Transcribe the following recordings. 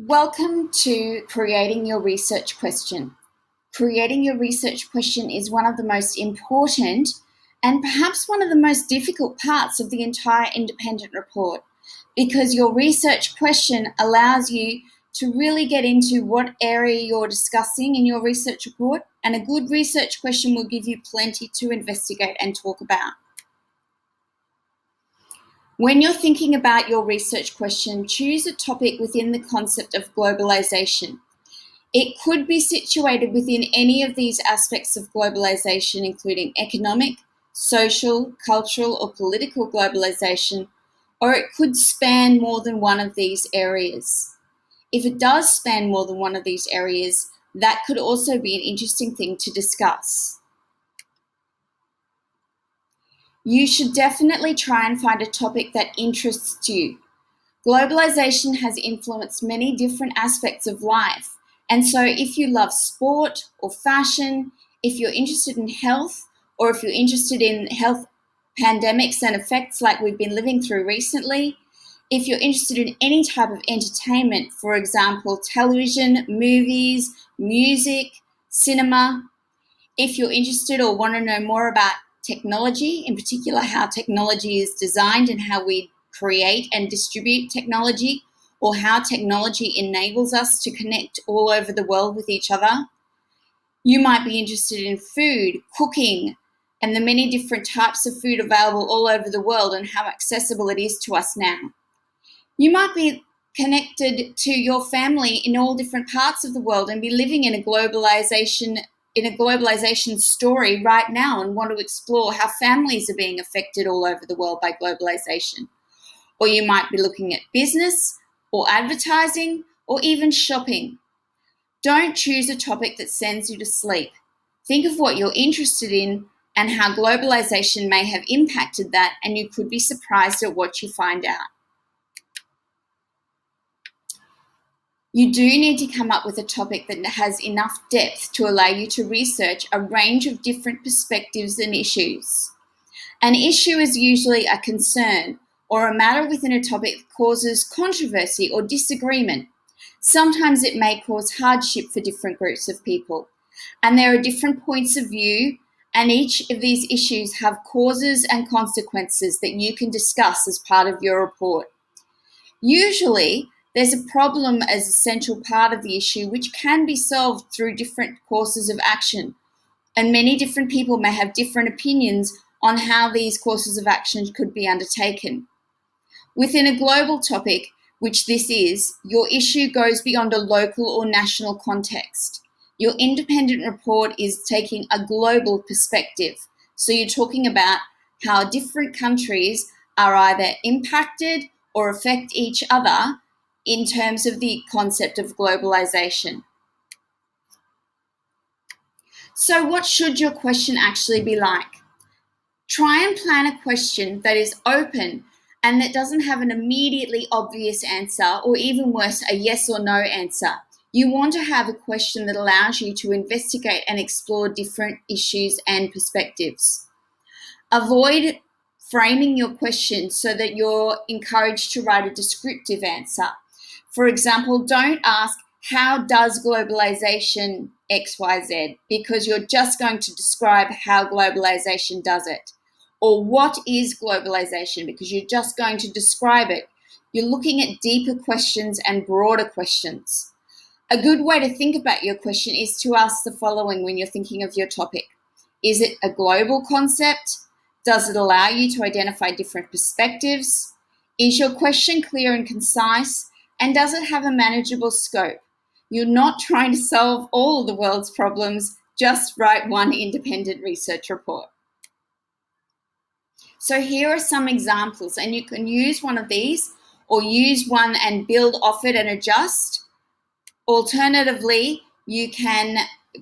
Welcome to creating your research question. Creating your research question is one of the most important and perhaps one of the most difficult parts of the entire independent report, because your research question allows you to really get into what area you're discussing in your research report, and a good research question will give you plenty to investigate and talk about. When you're thinking about your research question, choose a topic within the concept of globalization. It could be situated within any of these aspects of globalization, including economic, social, cultural, or political globalization, or it could span more than one of these areas. If it does span more than one of these areas, that could also be an interesting thing to discuss. You should definitely try and find a topic that interests you. Globalization has influenced many different aspects of life, and so if you love sport or fashion, if you're interested in health, or if you're interested in health pandemics and effects like we've been living through recently, if you're interested in any type of entertainment, for example, television, movies, music, cinema, if you're interested or want to know more about technology, in particular how technology is designed and how we create and distribute technology, or how technology enables us to connect all over the world with each other. You might be interested in food, cooking, and the many different types of food available all over the world and how accessible it is to us now. You might be connected to your family in all different parts of the world and be living in a globalization story right now and want to explore how families are being affected all over the world by globalization. Or you might be looking at business or advertising or even shopping. Don't choose a topic that sends you to sleep. Think of what you're interested in and how globalization may have impacted that, and you could be surprised at what you find out. You do need to come up with a topic that has enough depth to allow you to research a range of different perspectives and issues. An issue is usually a concern or a matter within a topic that causes controversy or disagreement. Sometimes it may cause hardship for different groups of people, and there are different points of view, and each of these issues have causes and consequences that you can discuss as part of your report. Usually, there's a problem as a central part of the issue which can be solved through different courses of action, and many different people may have different opinions on how these courses of action could be undertaken. Within a global topic, which this is, your issue goes beyond a local or national context. Your independent report is taking a global perspective, so you're talking about how different countries are either impacted or affect each other in terms of the concept of globalization. So what should your question actually be like? Try and plan a question that is open and that doesn't have an immediately obvious answer, or even worse, a yes or no answer. You want to have a question that allows you to investigate and explore different issues and perspectives. Avoid framing your question so that you're encouraged to write a descriptive answer. For example, don't ask, how does globalization XYZ? Because you're just going to describe how globalization does it. Or what is globalization? Because you're just going to describe it. You're looking at deeper questions and broader questions. A good way to think about your question is to ask the following when you're thinking of your topic. Is it a global concept? Does it allow you to identify different perspectives? Is your question clear and concise? And does it have a manageable scope? You're not trying to solve all the world's problems, just write one independent research report. So here are some examples, and you can use one of these or use one and build off it and adjust. Alternatively, you can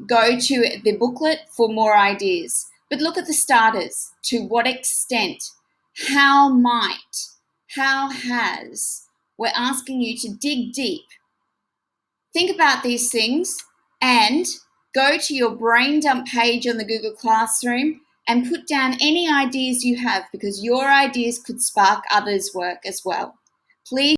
go to the booklet for more ideas. But look at the starters. To what extent? How might? How has? We're asking you to dig deep. Think about these things and go to your brain dump page on the Google Classroom and put down any ideas you have, because your ideas could spark others' work as well. Please